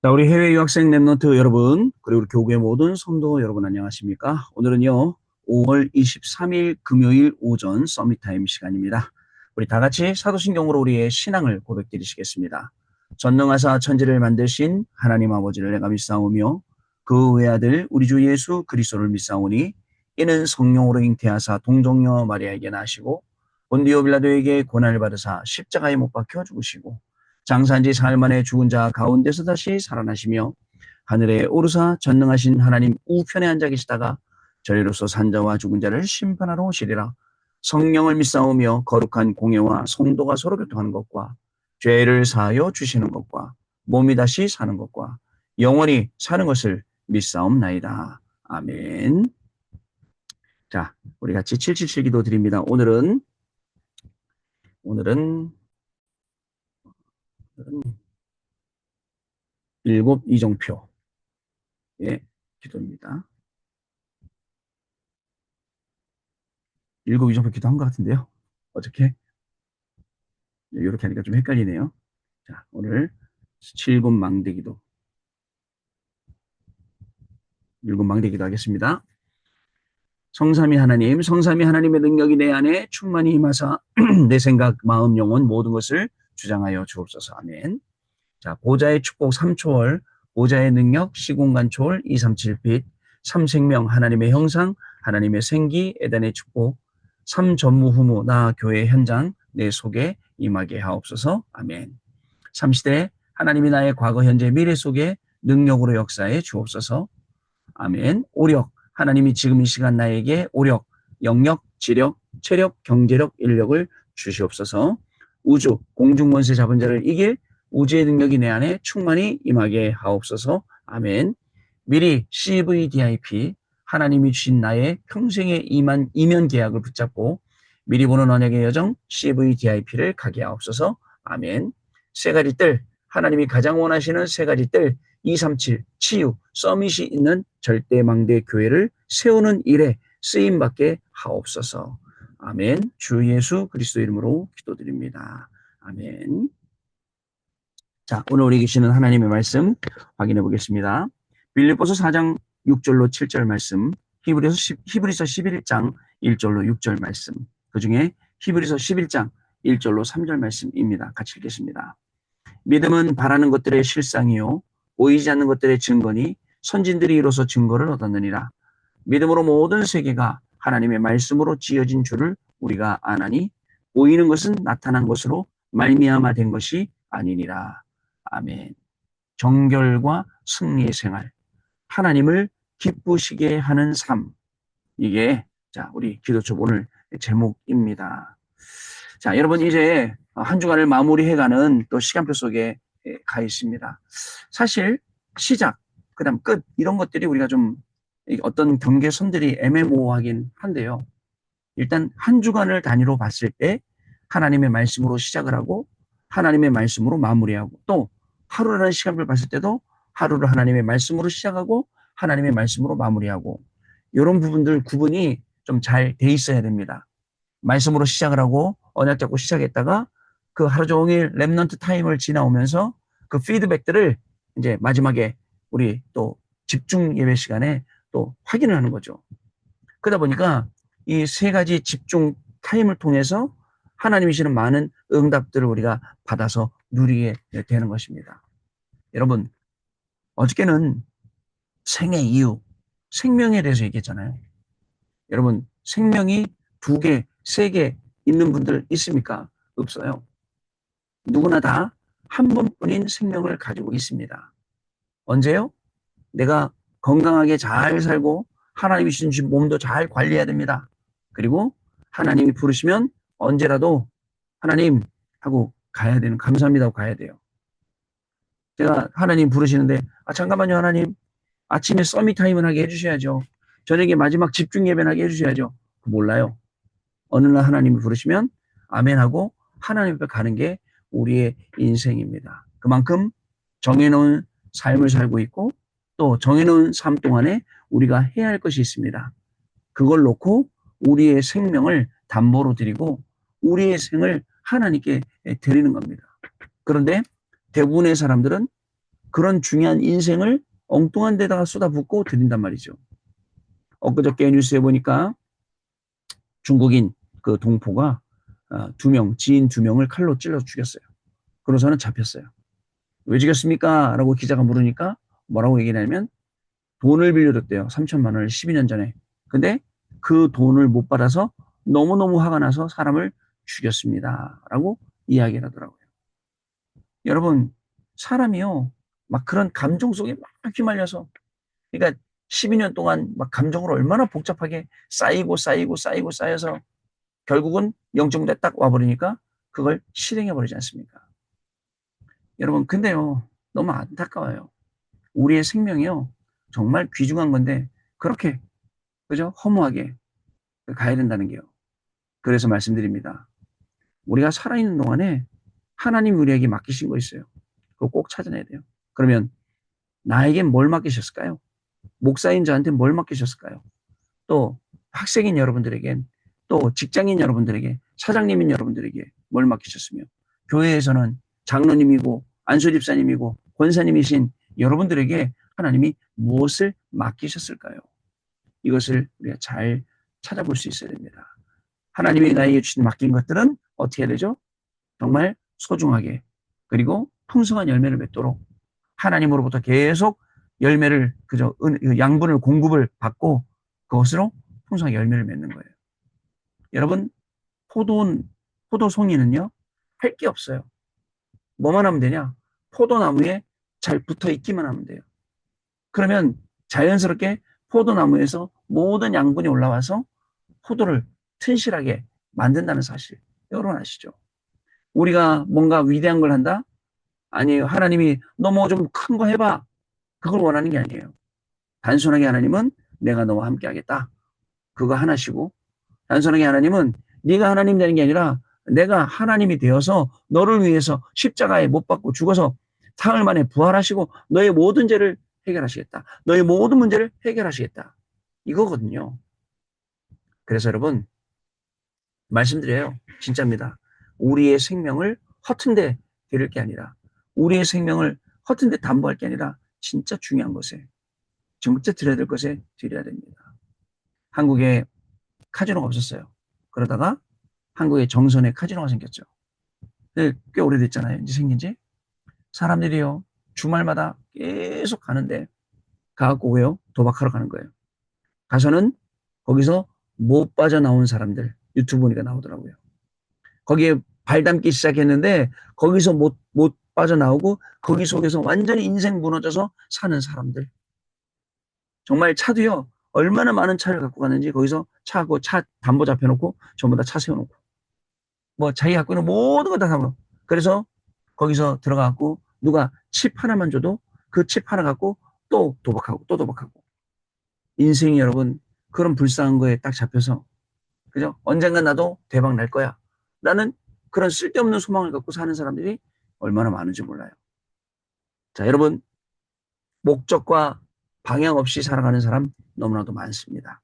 자, 우리 해외 유학생 랩런트 여러분, 그리고 우리 교구의 모든 성도 여러분 안녕하십니까? 오늘은요, 5월 23일 금요일 오전 서밋타임 시간입니다. 우리 다 같이 사도신경으로 우리의 신앙을 고백드리시겠습니다. 전능하사 천지를 만드신 하나님 아버지를 내가 믿사오며 그 외아들 우리 주 예수 그리스도를 믿사오니 이는 성령으로 잉태하사 동정녀 마리아에게 나시고 본디오 빌라도에게 고난을 받으사 십자가에 못 박혀 죽으시고 장사한 지 사흘 만에 죽은 자 가운데서 다시 살아나시며 하늘에 오르사 전능하신 하나님 우편에 앉아 계시다가 저희로서 산자와 죽은 자를 심판하러 오시리라. 성령을 믿사오며 거룩한 공예와 성도가 서로 교통하는 것과 죄를 사하여 주시는 것과 몸이 다시 사는 것과 영원히 사는 것을 믿사옵나이다. 아멘. 자, 우리 같이 777 기도 드립니다. 오늘은 일곱 이정표의 기도입니다. 일곱 이정표 기도 한 것 같은데요. 어떻게? 이렇게 하니까 좀 헷갈리네요. 자, 오늘 칠곱 망대기도, 일곱 망대기도 하겠습니다. 성삼위 하나님, 성삼위 하나님의 능력이 내 안에 충만히 임하사 내 생각, 마음, 영혼 모든 것을 주장하여 주옵소서. 아멘. 자, 보좌의 축복 3초월, 보좌의 능력, 시공간 초월 237빛, 3생명 하나님의 형상, 하나님의 생기, 에덴의 축복, 3전무후무 나 교회 현장 내 속에 임하게 하옵소서. 아멘. 3시대 하나님이 나의 과거, 현재, 미래 속에 능력으로 역사해 주옵소서. 아멘. 오력 하나님이 지금 이 시간 나에게 오력, 영력, 지력, 체력, 경제력, 인력을 주시옵소서. 우주, 공중권세 잡은 자를 이길 우주의 능력이 내 안에 충만히 임하게 하옵소서. 아멘. 미리 CVDIP 하나님이 주신 나의 평생의 이면 계약을 붙잡고 미리 보는 언약의 여정 CVDIP를 가게 하옵소서. 아멘. 세 가지 뜰 하나님이 가장 원하시는 세 가지 뜰 237 치유 서밋이 있는 절대망대 교회를 세우는 일에 쓰임받게 하옵소서. 아멘. 주 예수 그리스도 이름으로 기도드립니다. 아멘. 자, 오늘 우리 계시는 하나님의 말씀 확인해 보겠습니다. 빌립보서 4장 6절로 7절 말씀, 히브리서 11장 1절로 6절 말씀, 그 중에 히브리서 11장 1절로 3절 말씀입니다. 같이 읽겠습니다. 믿음은 바라는 것들의 실상이요 보이지 않는 것들의 증거니 선진들이 이로써 증거를 얻었느니라. 믿음으로 모든 세계가 하나님의 말씀으로 지어진 줄을 우리가 아나니 보이는 것은 나타난 것으로 말미암아 된 것이 아니니라. 아멘. 정결과 승리의 생활, 하나님을 기쁘시게 하는 삶. 이게 자 우리 기도처 오늘 제목입니다. 자, 여러분 이제 한 주간을 마무리해가는 또 시간표 속에 가 있습니다. 사실 시작, 그다음 끝 이런 것들이 우리가 좀 어떤 경계선들이 애매모호하긴 한데요. 일단 한 주간을 단위로 봤을 때 하나님의 말씀으로 시작을 하고 하나님의 말씀으로 마무리하고 또 하루라는 시간을 봤을 때도 하루를 하나님의 말씀으로 시작하고 하나님의 말씀으로 마무리하고 이런 부분들 구분이 좀 잘 돼 있어야 됩니다. 말씀으로 시작을 하고 언약 잡고 시작했다가 그 하루 종일 랩넌트 타임을 지나오면서 그 피드백들을 이제 마지막에 우리 또 집중 예배 시간에 또 확인을 하는 거죠. 그러다 보니까 이 세 가지 집중 타임을 통해서 하나님이 주시는 많은 응답들을 우리가 받아서 누리게 되는 것입니다. 여러분, 어저께는 생의 이유, 생명에 대해서 얘기했잖아요. 여러분, 생명이 두 개, 세 개 있는 분들 있습니까? 없어요. 누구나 다 한 번뿐인 생명을 가지고 있습니다. 언제요? 내가 건강하게 잘 살고 하나님이 주신 몸도 잘 관리해야 됩니다. 그리고 하나님이 부르시면 언제라도 하나님 하고 가야 되는, 감사합니다 하고 가야 돼요. 제가 하나님 부르시는데 잠깐만요 하나님, 아침에 서밋 타임을 하게 해주셔야죠. 저녁에 마지막 집중 예배를 하게 해주셔야죠. 몰라요. 어느 날 하나님이 부르시면 아멘하고 하나님 앞에 가는 게 우리의 인생입니다. 그만큼 정해놓은 삶을 살고 있고 또 정해놓은 삶 동안에 우리가 해야 할 것이 있습니다. 그걸 놓고 우리의 생명을 담보로 드리고 우리의 생을 하나님께 드리는 겁니다. 그런데 대부분의 사람들은 그런 중요한 인생을 엉뚱한 데다가 쏟아붓고 드린단 말이죠. 엊그저께 뉴스에 보니까 중국인 그 동포가 지인 2명을 칼로 찔러 죽였어요. 그러고서는 잡혔어요. 왜 죽였습니까? 라고 기자가 물으니까 뭐라고 얘기하냐면 돈을 빌려줬대요. 3천만 원을 12년 전에. 근데 그 돈을 못 받아서 너무너무 화가 나서 사람을 죽였습니다. 라고 이야기를 하더라고요. 여러분, 사람이요. 막 그런 감정 속에 막 휘말려서, 그러니까 12년 동안 막 감정으로 얼마나 복잡하게 쌓이고 쌓여서 결국은 영점에 딱 와버리니까 그걸 실행해버리지 않습니까? 여러분, 근데요, 너무 안타까워요. 우리의 생명이요, 정말 귀중한 건데, 그렇게, 그죠? 허무하게 가야 된다는 게요. 그래서 말씀드립니다. 우리가 살아있는 동안에 하나님 우리에게 맡기신 거 있어요. 그거 꼭 찾아내야 돼요. 그러면 나에게 뭘 맡기셨을까요? 목사인 저한테 뭘 맡기셨을까요? 또 학생인 여러분들에겐, 또 직장인 여러분들에게, 사장님인 여러분들에게 뭘 맡기셨으며, 교회에서는 장로님이고 안수 집사님이고 권사님이신 여러분들에게 하나님이 무엇을 맡기셨을까요? 이것을 우리가 잘 찾아볼 수 있어야 됩니다. 하나님이 나에게 주신 맡긴 것들은 어떻게 해야 되죠? 정말 소중하게, 그리고 풍성한 열매를 맺도록 하나님으로부터 계속 열매를, 그저 양분을 공급을 받고 그것으로 풍성한 열매를 맺는 거예요. 여러분, 포도송이는요, 할 게 없어요. 뭐만 하면 되냐? 포도나무에 잘 붙어 있기만 하면 돼요. 그러면 자연스럽게 포도나무에서 모든 양분이 올라와서 포도를 튼실하게 만든다는 사실. 여러분 아시죠? 우리가 뭔가 위대한 걸 한다? 아니에요. 하나님이 너 뭐 좀 큰 거 해봐. 그걸 원하는 게 아니에요. 단순하게 하나님은 내가 너와 함께 하겠다. 그거 하나시고, 단순하게 하나님은 네가 하나님 되는 게 아니라 내가 하나님이 되어서 너를 위해서 십자가에 못 박고 죽어서 사흘 만에 부활하시고 너의 모든 죄를 해결하시겠다. 너의 모든 문제를 해결하시겠다. 이거거든요. 그래서 여러분, 말씀드려요. 진짜입니다. 우리의 생명을 허튼데 드릴 게 아니라, 우리의 생명을 허튼데 담보할 게 아니라 진짜 중요한 것에, 진짜 드려야 될 것에 드려야 됩니다. 한국에 카지노가 없었어요. 그러다가 한국에 정선에 카지노가 생겼죠. 꽤 오래됐잖아요. 이제 생긴 지. 사람들이요, 주말마다 계속 가는데, 가갖고 왜요? 도박하러 가는 거예요. 가서는 거기서 못 빠져나온 사람들, 유튜브 보니까 나오더라고요. 거기에 발 담기 시작했는데, 거기서 못 빠져나오고, 거기 속에서 완전히 인생 무너져서 사는 사람들. 정말 차도요, 얼마나 많은 차를 갖고 가는지 거기서 차하고 차 담보 잡혀놓고 전부 다 차 세워놓고 뭐 자기 갖고 있는 모든 거 다 담아. 그래서 거기서 들어가고 누가 칩 하나만 줘도 그 칩 하나 갖고 또 도박하고 또 도박하고. 인생이 여러분 그런 불쌍한 거에 딱 잡혀서, 그죠? 언젠간 나도 대박 날 거야 라는 그런 쓸데없는 소망을 갖고 사는 사람들이 얼마나 많은지 몰라요. 자, 여러분, 목적과 방향 없이 살아가는 사람 너무나도 많습니다.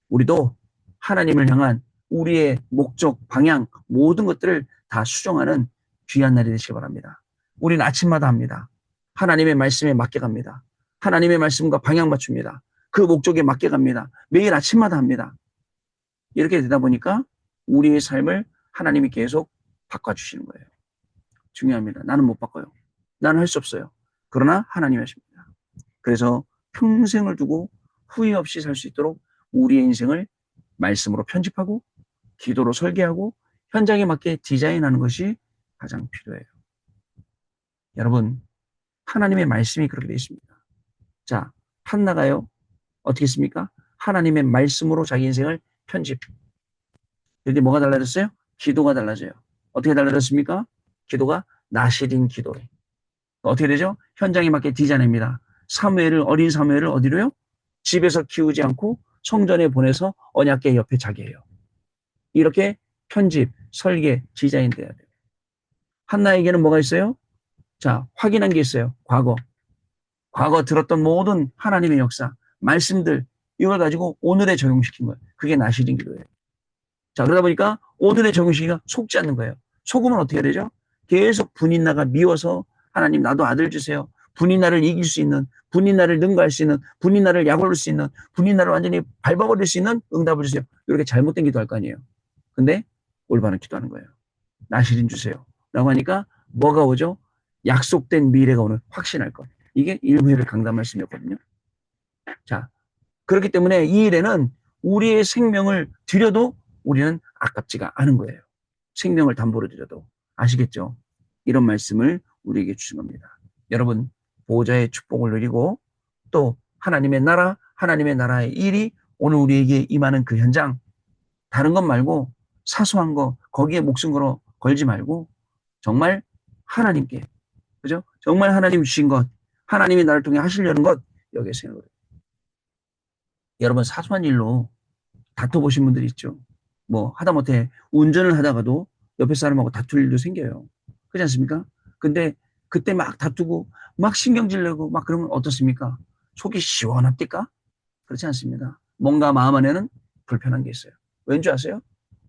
우리도 하나님을 향한 우리의 목적, 방향, 모든 것들을 다 수정하는 귀한 날이 되시기 바랍니다. 우리는 아침마다 합니다. 하나님의 말씀에 맡겨갑니다. 하나님의 말씀과 방향 맞춥니다. 그 목적에 맡겨갑니다. 매일 아침마다 합니다. 이렇게 되다 보니까 우리의 삶을 하나님이 계속 바꿔주시는 거예요. 중요합니다. 나는 못 바꿔요. 나는 할 수 없어요. 그러나 하나님이 하십니다. 그래서 평생을 두고 후회 없이 살 수 있도록 우리의 인생을 말씀으로 편집하고 기도로 설계하고 현장에 맞게 디자인하는 것이 가장 필요해요. 여러분, 하나님의 말씀이 그렇게 되어 있습니다. 자, 한나가요. 어떻게 했습니까? 하나님의 말씀으로 자기 인생을 편집. 그런데 뭐가 달라졌어요? 기도가 달라져요. 어떻게 달라졌습니까? 기도가 나시린 기도로. 어떻게 되죠? 현장에 맞게 디자인합니다. 어린 사무엘을 어디로요? 집에서 키우지 않고 성전에 보내서 언약궤 옆에 자게 해요. 이렇게 편집, 설계, 디자인 돼야 돼요. 한나에게는 뭐가 있어요? 자, 확인한 게 있어요. 과거 들었던 모든 하나님의 역사, 말씀들, 이걸 가지고 오늘에 적용시킨 거예요. 그게 나시린 기도예요. 자, 그러다 보니까 오늘의 적용시키기가 속지 않는 거예요. 속으면 어떻게 되죠? 계속 분이 나가 미워서 하나님 나도 아들 주세요. 분이 나를 이길 수 있는, 분이 나를 능가할 수 있는, 분이 나를 약올릴 수 있는, 분이 나를 완전히 밟아버릴 수 있는 응답을 주세요. 이렇게 잘못된 기도할 거 아니에요. 근데 올바른 기도하는 거예요. 나시린 주세요. 라고 하니까 뭐가 오죠? 약속된 미래가 오늘 확신할 것. 이게 일부회를 강단 말씀이었거든요. 자, 그렇기 때문에 이 일에는 우리의 생명을 드려도 우리는 아깝지가 않은 거예요. 생명을 담보로 드려도. 아시겠죠? 이런 말씀을 우리에게 주신 겁니다. 여러분, 보호자의 축복을 누리고 또 하나님의 나라, 하나님의 나라의 일이 오늘 우리에게 임하는 그 현장, 다른 것 말고 사소한 거, 거기에 목숨 걸지 말고 정말 하나님께, 그죠? 정말 하나님 주신 것, 하나님이 나를 통해 하시려는 것, 여기에 생각을 해요. 여러분, 사소한 일로 다퉈보신 분들이 있죠. 뭐, 하다못해 운전을 하다가도 옆에 사람하고 다툴 일도 생겨요. 그렇지 않습니까? 근데 그때 막 다투고, 막 신경질 내고, 막 그러면 어떻습니까? 속이 시원합니까? 그렇지 않습니다. 뭔가 마음 안에는 불편한 게 있어요. 왠지 아세요?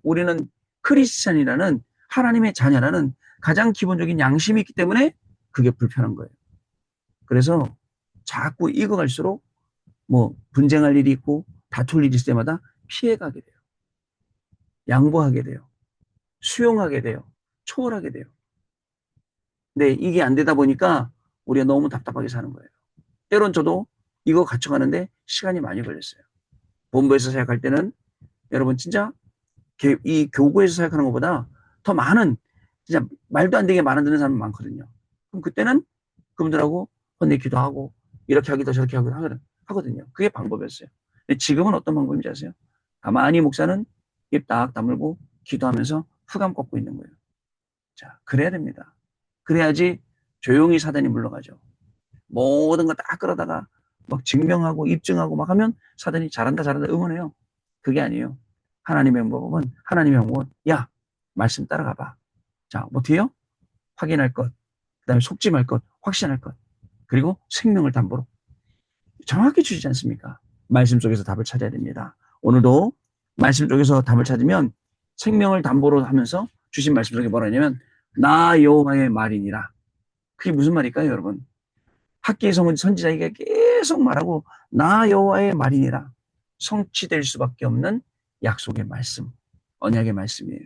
우리는 크리스찬이라는 하나님의 자녀라는 가장 기본적인 양심이 있기 때문에 그게 불편한 거예요. 그래서 자꾸 익어갈수록 뭐 분쟁할 일이 있고 다툴 일이 있을 때마다 피해가게 돼요. 양보하게 돼요. 수용하게 돼요. 초월하게 돼요. 근데 이게 안 되다 보니까 우리가 너무 답답하게 사는 거예요. 때론 저도 이거 갖춰가는데 시간이 많이 걸렸어요. 본부에서 사역할 때는 여러분 진짜 이 교구에서 사역하는 것보다 더 많은 진짜 말도 안 되게 말안 듣는 사람이 많거든요. 그럼 그때는 그분들하고 혼내기도 하고 이렇게 하기도 저렇게 하기도 하거든요. 그게 방법이었어요. 근데 지금은 어떤 방법인지 아세요? 가만히 목사는 입 딱 다물고 기도하면서 흑암 꺾고 있는 거예요. 자, 그래야 됩니다. 그래야지 조용히 사단이 물러가죠. 모든 거 다 끌어다가 막 증명하고 입증하고 막 하면 사단이 잘한다 잘한다 응원해요. 그게 아니에요. 하나님의 방법은 하나님의 방법은 야 말씀 따라가 봐. 자 어떻게 해요? 확인할 것, 그다음에 속지 말 것, 확신할 것, 그리고 생명을 담보로 정확히 주시지 않습니까? 말씀 속에서 답을 찾아야 됩니다. 오늘도 말씀 속에서 답을 찾으면 생명을 담보로 하면서 주신 말씀 속에 뭐라 하냐면 나 여호와의 말이니라. 그게 무슨 말일까요, 여러분? 학기의 선지자에게 계속 말하고 나 여호와의 말이니라. 성취될 수밖에 없는 약속의 말씀, 언약의 말씀이에요.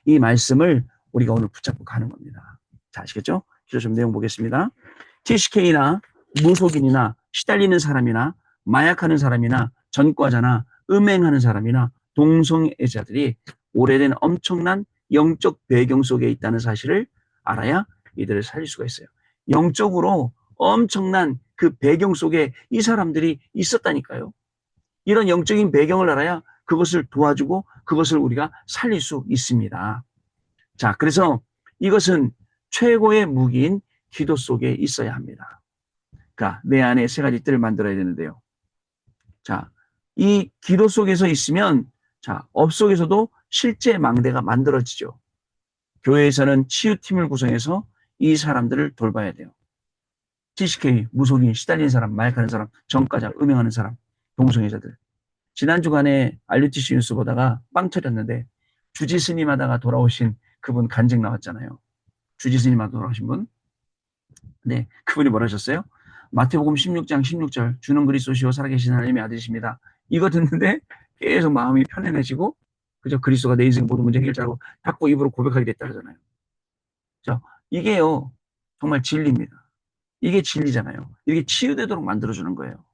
이 말씀을 우리가 오늘 붙잡고 가는 겁니다. 자, 아시겠죠? 기도 좀 내용 보겠습니다. TCK나 무속인이나 시달리는 사람이나 마약하는 사람이나 전과자나 음행하는 사람이나 동성애자들이 오래된 엄청난 영적 배경 속에 있다는 사실을 알아야 이들을 살릴 수가 있어요. 영적으로 엄청난 그 배경 속에 이 사람들이 있었다니까요. 이런 영적인 배경을 알아야 그것을 도와주고 그것을 우리가 살릴 수 있습니다. 자, 그래서 이것은 최고의 무기인 기도 속에 있어야 합니다. 그러니까 내 안에 세 가지 뜰을 만들어야 되는데요. 자, 이 기도 속에서 있으면 자, 업 속에서도 실제 망대가 만들어지죠. 교회에서는 치유팀을 구성해서 이 사람들을 돌봐야 돼요. TCK, 무속인, 시달리는 사람, 마약하는 사람, 전과자, 음행하는 사람, 동성애자들. 지난 주간에 RUTC 뉴스 보다가 빵 터졌는데 주지 스님 하다가 돌아오신 그분 간증 나왔잖아요. 주지 스님 하다 돌아오신 분. 네, 그분이 뭐라 하셨어요? 마태복음 16장 16절 주는 그리스도시요 살아계신 하나님의 아들이십니다. 이거 듣는데 계속 마음이 편안해지고 그저 그리스도가 내 인생 모든 문제 해결자라고 닫고 입으로 고백하게 됐다 그러잖아요. 자, 이게요 정말 진리입니다. 이게 진리잖아요. 이게 치유되도록 만들어주는 거예요.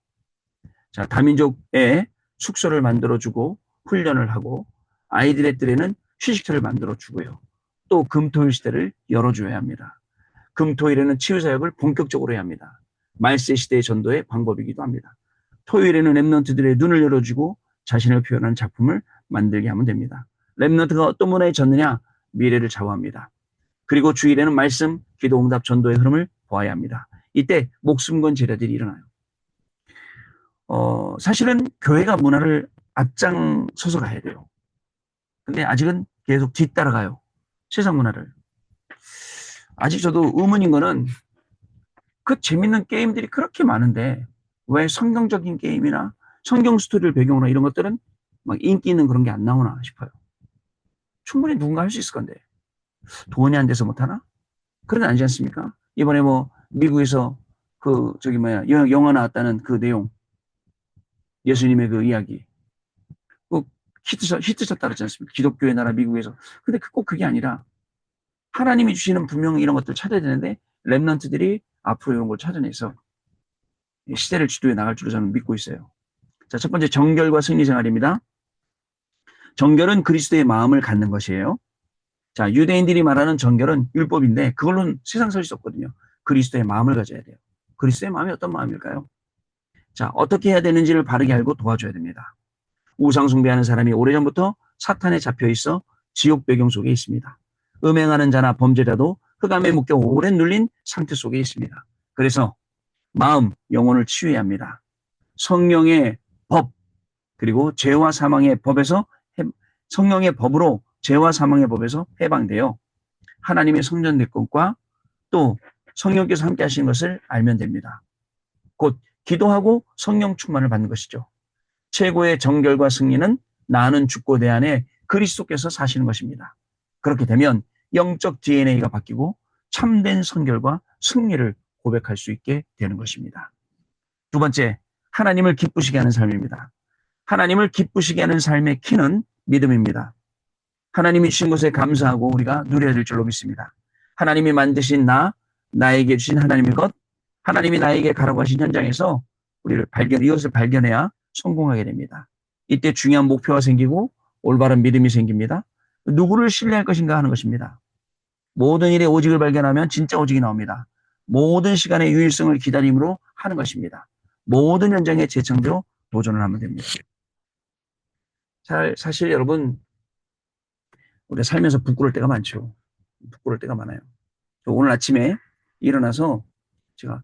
자, 다민족의 숙소를 만들어주고 훈련을 하고 아이들의 뜰에는 휴식처를 만들어주고요. 또 금토일 시대를 열어줘야 합니다. 금토일에는 치유사역을 본격적으로 해야 합니다. 말세 시대의 전도의 방법이기도 합니다. 토요일에는 랩런트들의 눈을 열어주고 자신을 표현하는 작품을 만들게 하면 됩니다. 랩런트가 어떤 문화에 졌느냐? 미래를 좌우합니다. 그리고 주일에는 말씀, 기도, 응답, 전도의 흐름을 보아야 합니다. 이때 목숨 건 제자들이 일어나요. 사실은 교회가 문화를 앞장서서 가야 돼요. 근데 아직은 계속 뒤따라가요. 세상 문화를. 아직 저도 의문인 거는 그 재밌는 게임들이 그렇게 많은데 왜 성경적인 게임이나 성경 스토리를 배경으로 이런 것들은 막 인기 있는 그런 게 안 나오나 싶어요. 충분히 누군가 할 수 있을 건데 돈이 안 돼서 못하나? 그런 게 아니지 않습니까? 이번에 뭐 미국에서 영화 나왔다는 그 내용, 예수님의 그 이야기. 꼭 히트쳤다 그러지 않습니까? 기독교의 나라 미국에서. 근데 꼭 그게 아니라 하나님이 주시는 분명히 이런 것들을 찾아야 되는데 렘넌트들이 앞으로 이런 걸 찾아내서 시대를 주도해 나갈 줄로 저는 믿고 있어요. 자, 첫 번째 정결과 승리 생활입니다. 정결은 그리스도의 마음을 갖는 것이에요. 자, 유대인들이 말하는 정결은 율법인데 그걸로는 세상 살 수 없거든요. 그리스도의 마음을 가져야 돼요. 그리스도의 마음이 어떤 마음일까요? 자, 어떻게 해야 되는지를 바르게 알고 도와줘야 됩니다. 우상 숭배하는 사람이 오래전부터 사탄에 잡혀 있어 지옥 배경 속에 있습니다. 음행하는 자나 범죄자도 흑암에 묶여 오래 눌린 상태 속에 있습니다. 그래서 마음, 영혼을 치유해야 합니다. 성령의 법, 그리고 죄와 사망의 법에서 성령의 법으로 죄와 사망의 법에서 해방되어 하나님의 성전 내권과 또 성령께서 함께 하시는 것을 알면 됩니다. 곧 기도하고 성령 충만을 받는 것이죠. 최고의 정결과 승리는 나는 죽고 내 안에 그리스도께서 사시는 것입니다. 그렇게 되면 영적 DNA가 바뀌고 참된 성결과 승리를 고백할 수 있게 되는 것입니다. 두 번째, 하나님을 기쁘시게 하는 삶입니다. 하나님을 기쁘시게 하는 삶의 키는 믿음입니다. 하나님이 주신 것에 감사하고 우리가 누려야 될 줄로 믿습니다. 하나님이 만드신 나에게 주신 하나님의 것, 하나님이 나에게 가라고 하신 현장에서 이것을 발견해야 성공하게 됩니다. 이때 중요한 목표가 생기고 올바른 믿음이 생깁니다. 누구를 신뢰할 것인가 하는 것입니다. 모든 일에 오직을 발견하면 진짜 오직이 나옵니다. 모든 시간의 유일성을 기다림으로 하는 것입니다. 모든 현장의 재창조로 도전을 하면 됩니다. 사실 여러분, 우리가 살면서 부끄러울 때가 많죠. 부끄러울 때가 많아요. 오늘 아침에 일어나서 제가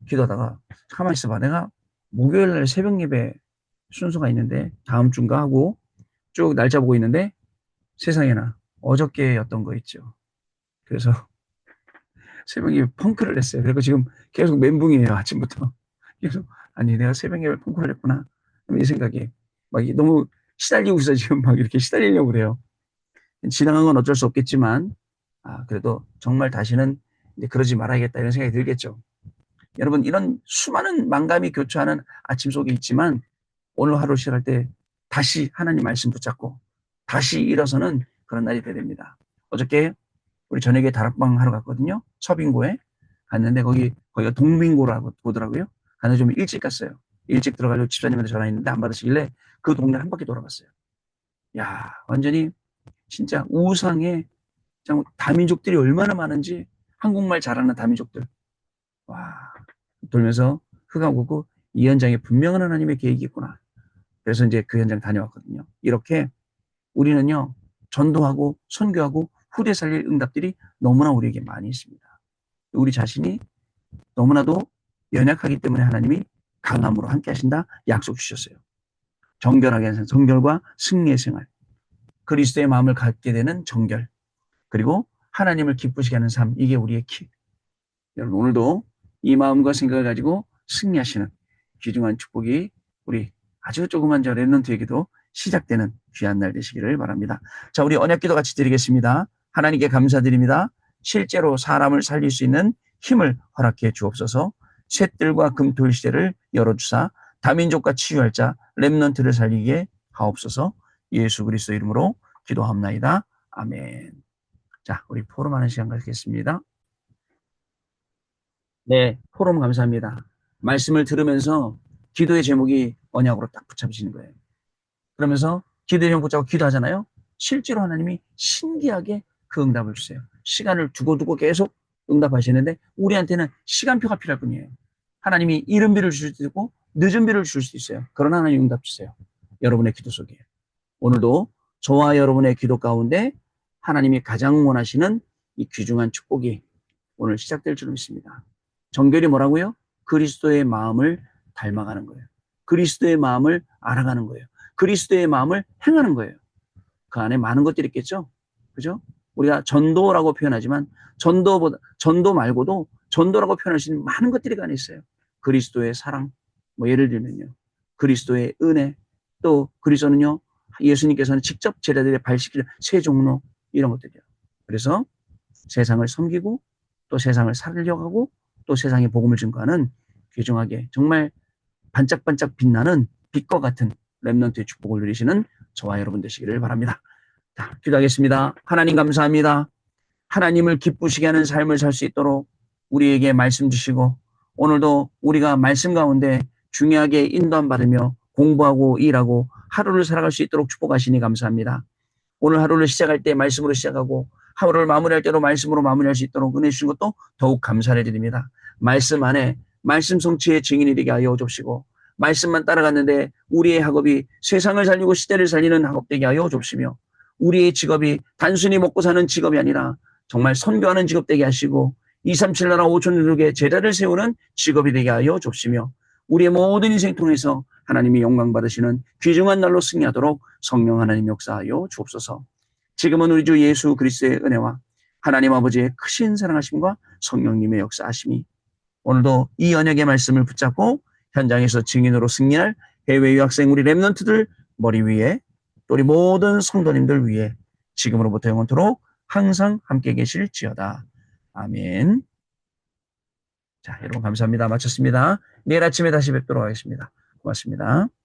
기도하다가 가만히 있어봐. 내가 목요일 날 새벽 예배 순서가 있는데 다음 주인가 하고 쭉 날짜 보고 있는데 세상에나 어저께였던 거 있죠. 그래서 새벽 예배 펑크를 했어요. 그리고 지금 계속 멘붕이에요. 아침부터. 계속 아니 내가 새벽 예배 펑크를 했구나. 이 생각이 막 너무 시달리고 있어. 지금 막 이렇게 시달리려고 그래요. 지나간 건 어쩔 수 없겠지만 그래도 정말 다시는 이제 그러지 말아야겠다 이런 생각이 들겠죠. 여러분 이런 수많은 만감이 교차하는 아침 속에 있지만 오늘 하루 시작할 때 다시 하나님 말씀 붙잡고 다시 일어서는 그런 날이 돼야 됩니다. 어저께 우리 저녁에 다락방 하러 갔거든요. 서빙고에 갔는데 거기가 동빙고라고 보더라고요. 갔는데 좀 일찍 갔어요. 일찍 들어가려고 집사님한테 전화했는데 안 받으시길래 그 동네 한 바퀴 돌아봤어요. 야, 완전히 진짜 우상의 다민족들이 얼마나 많은지 한국말 잘하는 다민족들. 와, 돌면서 흑암 고 이 현장에 분명한 하나님의 계획이 있구나. 그래서 이제 그 현장 다녀왔거든요. 이렇게 우리는요, 전도하고 선교하고 후대 살릴 응답들이 너무나 우리에게 많이 있습니다. 우리 자신이 너무나도 연약하기 때문에 하나님이 강함으로 함께 하신다 약속 주셨어요. 정결하게 하는 정결과 승리의 생활. 그리스도의 마음을 갖게 되는 정결. 그리고 하나님을 기쁘시게 하는 삶. 이게 우리의 키. 여러분 오늘도 이 마음과 생각을 가지고 승리하시는 귀중한 축복이 우리 아주 조그만 저 렘넌트에게도 시작되는 귀한 날 되시기를 바랍니다. 자, 우리 언약기도 같이 드리겠습니다. 하나님께 감사드립니다. 실제로 사람을 살릴 수 있는 힘을 허락해 주옵소서. 셋들과 금토일 시대를 열어주사 다민족과 치유할 자 렘넌트를 살리게 하옵소서. 예수 그리스도 이름으로 기도합나이다. 아멘. 자, 우리 포럼하는 시간 갖겠습니다. 네, 포럼 감사합니다. 말씀을 들으면서 기도의 제목이 언약으로 딱 붙잡히시는 거예요. 그러면서 기도의 제목 붙잡고 기도하잖아요. 실제로 하나님이 신기하게 그 응답을 주세요. 시간을 두고 계속 응답하시는데 우리한테는 시간표가 필요할 뿐이에요. 하나님이 이른 비를 주실 수도 있고 늦은 비를 주실 수도 있어요. 그러나 하나님 응답 주세요. 여러분의 기도 속에. 오늘도 저와 여러분의 기도 가운데 하나님이 가장 원하시는 이 귀중한 축복이 오늘 시작될 줄 믿습니다. 정결이 뭐라고요? 그리스도의 마음을 닮아가는 거예요. 그리스도의 마음을 알아가는 거예요. 그리스도의 마음을 행하는 거예요. 그 안에 많은 것들이 있겠죠? 그죠? 우리가 전도라고 표현하지만 전도 말고도 전도라고 표현할 수 있는 많은 것들이 그 안에 있어요. 그리스도의 사랑, 예를 들면요. 그리스도의 은혜, 또 그리스도는요, 예수님께서는 직접 제자들의 발 씻기는 세 종로, 이런 것들이요. 그래서 세상을 섬기고 또 세상을 살려고 하고 또 세상에 복음을 증거하는 귀중하게 정말 반짝반짝 빛나는 빛과 같은 렘넌트의 축복을 누리시는 저와 여러분 되시기를 바랍니다. 자, 기도하겠습니다. 하나님 감사합니다. 하나님을 기쁘시게 하는 삶을 살 수 있도록 우리에게 말씀 주시고 오늘도 우리가 말씀 가운데 중요하게 인도함 받으며 공부하고 일하고 하루를 살아갈 수 있도록 축복하시니 감사합니다. 오늘 하루를 시작할 때 말씀으로 시작하고 하루를 마무리할 때도 말씀으로 마무리할 수 있도록 은혜 주신 것도 더욱 감사를 드립니다. 말씀 안에 말씀 성취의 증인이 되게 하여 줍시고 말씀만 따라갔는데 우리의 학업이 세상을 살리고 시대를 살리는 학업 되게 하여 줍시며 우리의 직업이 단순히 먹고 사는 직업이 아니라 정말 선교하는 직업 되게 하시고 237 나라 5천족의 제자를 세우는 직업이 되게 하여 줍시며 우리의 모든 인생 통해서 하나님이 영광 받으시는 귀중한 날로 승리하도록 성령 하나님 역사하여 주옵소서. 지금은 우리 주 예수 그리스도의 은혜와 하나님 아버지의 크신 사랑하심과 성령님의 역사하심이 오늘도 이 언약의 말씀을 붙잡고 현장에서 증인으로 승리할 해외 유학생 우리 렘넌트들 머리 위에 또 우리 모든 성도님들 위에 지금으로부터 영원토록 항상 함께 계실지어다. 아멘. 자, 여러분 감사합니다. 마쳤습니다. 내일 아침에 다시 뵙도록 하겠습니다. 고맙습니다.